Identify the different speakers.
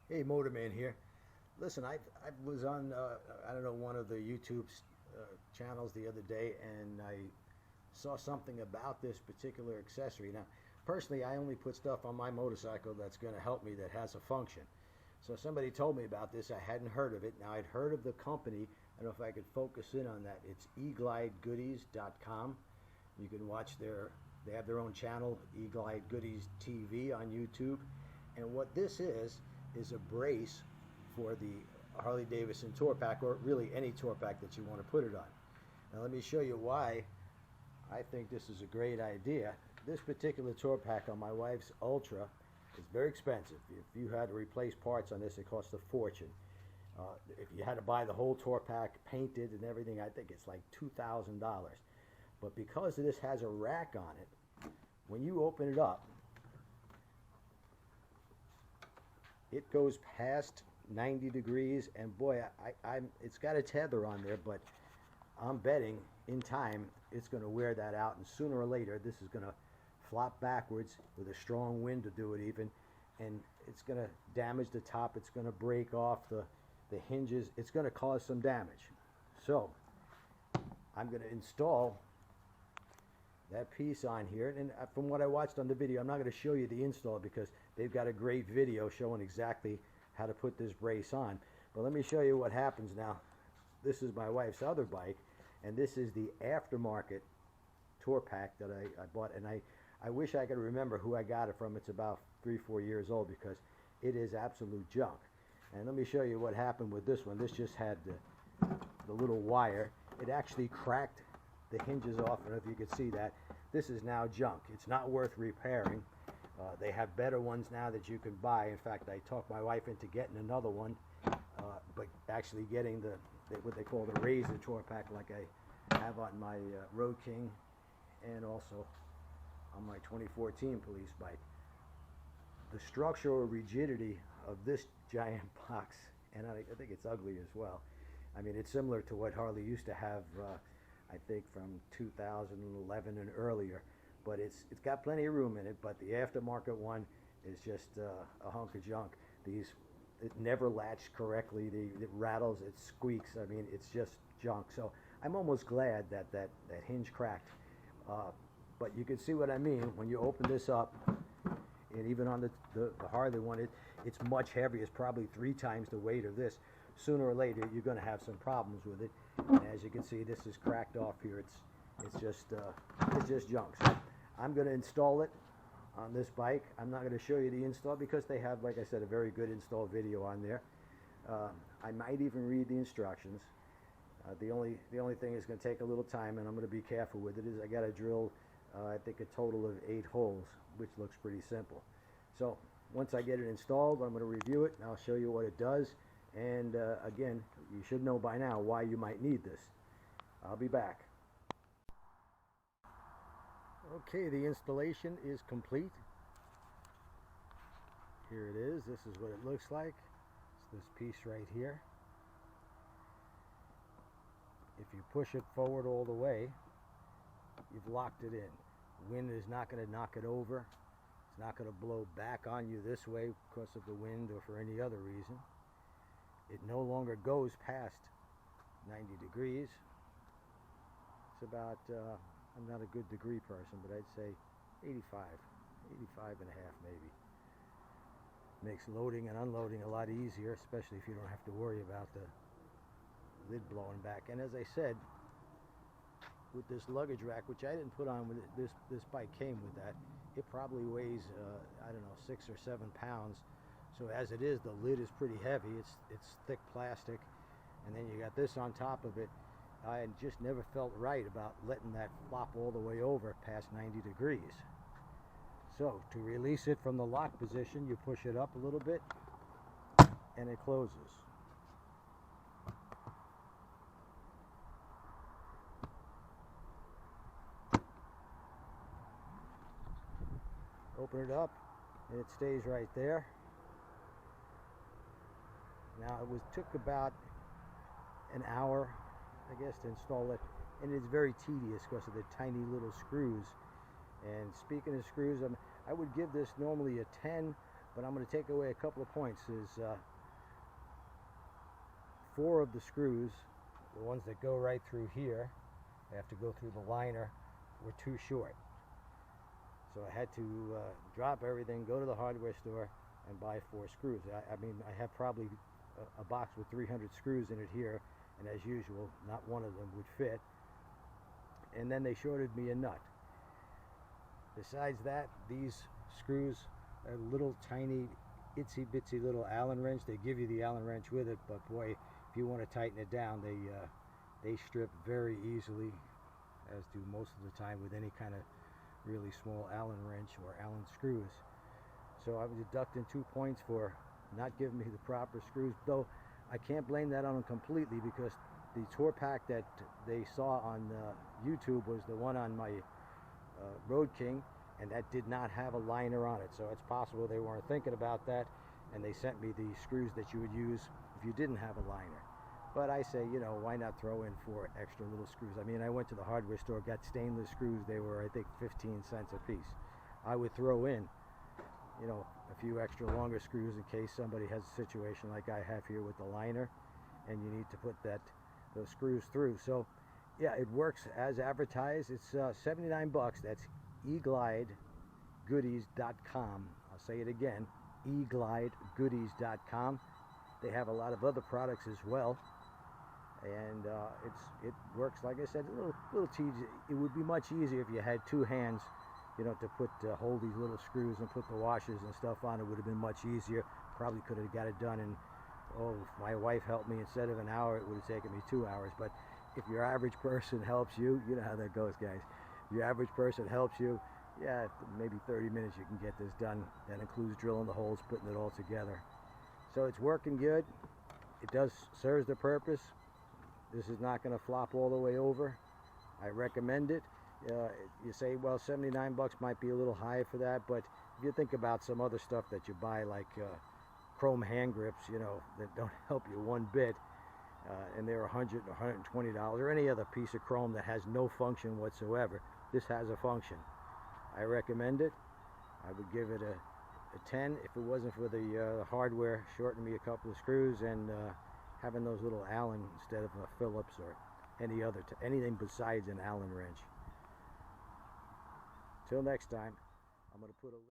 Speaker 1: Hey, Motorman here. Listen, I was on, I don't know, one of the YouTube channels the other day, and I saw something about this particular accessory. Now, personally, I only put stuff on my motorcycle that's going to help me that has a function. So somebody told me about this. I hadn't heard of it. Now, I'd heard of the company. I don't know if I could focus in on that. It's eglidegoodies.com. You can watch they have their own channel, Eglide Goodies TV on YouTube. And what this is a brace for the Harley Davidson tour pack, or really any tour pack that you want to put it on. Now let me show you why I think this is a great idea. This particular tour pack on my wife's Ultra is very expensive. If you had to replace parts on this, it costs a fortune. If you had to buy the whole tour pack painted and everything, I think it's like $2,000. But because this has a rack on it, when you open it up, it goes past 90 degrees, and boy, it's got a tether on there, but I'm betting in time it's going to wear that out, and sooner or later this is going to flop backwards with a strong wind to do it even, and it's going to damage the top. It's going to break off the hinges. It's going to cause some damage. So I'm going to install that piece on here, and from what I watched on the video, I'm not going to show you the install because they've got a great video showing exactly how to put this brace on. But let me show you what happens now. This is my wife's other bike, and this is the aftermarket tour pack that I bought, and I wish I could remember who I got it from. It's about 3-4 years old because it is absolute junk. And let me show you what happened with this one. This just had the little wire. It actually cracked the hinges off. I don't know if you can see that. This is now junk. It's not worth repairing. They have better ones now that you can buy. In fact, I talked my wife into getting another one, but actually getting what they call the Razor tour pack, like I have on my Road King and also on my 2014 police bike. The structural rigidity of this giant box, and I think it's ugly as well. I mean, it's similar to what Harley used to have, I think from 2011 and earlier, but it's got plenty of room in it. But the aftermarket one is just a hunk of junk. It never latched correctly. It rattles, it squeaks. I mean, it's just junk. So I'm almost glad that hinge cracked. But you can see what I mean when you open this up, and even on the Harley one, it's much heavier. It's probably 3 times the weight of this. Sooner or later, you're going to have some problems with it. And as you can see, this is cracked off here. It's just junk. So I'm going to install it on this bike. I'm not going to show you the install because they have, like I said, a very good install video on there. I might even read the instructions. The only thing is going to take a little time, and I'm going to be careful with it, is I got to drill, I think, a total of 8 holes, which looks pretty simple. So once I get it installed, I'm going to review it, and I'll show you what it does. And again, you should know by now why you might need this. I'll be back. Okay, the installation is complete. Here it is. This is what it looks like. It's this piece right here. If you push it forward all the way, you've locked it in. Wind is not going to knock it over. It's not going to blow back on you this way because of the wind or for any other reason. It no longer goes past 90 degrees. It's about, I'm not a good degree person, but I'd say 85 and a half maybe. Makes loading and unloading a lot easier, especially if you don't have to worry about the lid blowing back. And as I said, with this luggage rack, which I didn't put on with it, this bike came with that. It probably weighs, I don't know, 6 or 7 pounds. So as it is, the lid is pretty heavy. It's thick plastic, and then you got this on top of it. I just never felt right about letting that flop all the way over past 90 degrees. So to release it from the lock position, you push it up a little bit, and it closes. Open it up, and it stays right there. Now it took about an hour, I guess, to install it, and it's very tedious because of the tiny little screws. And speaking of screws, I would give this normally a 10, but I'm going to take away a couple of points. Is 4 of the screws, the ones that go right through here, they have to go through the liner, were too short. So I had to drop everything, go to the hardware store, and buy 4 screws. I mean, I have probably a box with 300 screws in it here, and as usual, not one of them would fit. And then they shorted me a nut. Besides that, these screws are little tiny, itsy bitsy little Allen wrench. They give you the Allen wrench with it, but boy, if you want to tighten it down, they strip very easily, as do most of the time with any kind of really small Allen wrench or Allen screws. So I was deducting 2 points for not giving me the proper screws, though I can't blame that on them completely, because the tour pack that they saw on YouTube was the one on my Road King, and that did not have a liner on it. So it's possible they weren't thinking about that, and they sent me the screws that you would use if you didn't have a liner. But I say, you know, why not throw in 4 extra little screws? I mean, I went to the hardware store, got stainless screws. They were, I think, 15 cents a piece. I would throw in, you know, a few extra longer screws in case somebody has a situation like I have here with the liner, and you need to put those screws through. So, yeah, it works as advertised. It's 79 bucks. That's eglidegoodies.com. I'll say it again, eglidegoodies.com. They have a lot of other products as well, and it works, like I said, a little tedious. It would be much easier if you had 2 hands, you know, to hold these little screws and put the washers and stuff on. It would have been much easier. Probably could have got it done in, if my wife helped me, instead of an hour, it would have taken me 2 hours. But if your average person helps you, you know how that goes, guys. If your average person helps you, yeah, maybe 30 minutes you can get this done. That includes drilling the holes, putting it all together. So it's working good. It serves the purpose. This is not going to flop all the way over. I recommend it. You say, well, 79 bucks might be a little high for that, but if you think about some other stuff that you buy, like chrome hand grips, you know, that don't help you one bit, and they're $100 or $120, or any other piece of chrome that has no function whatsoever, this has a function. I recommend it. I would give it a 10 if it wasn't for the hardware shortening me a couple of screws and having those little Allen instead of a Phillips or anything besides an Allen wrench. Till next time, I'm going to put a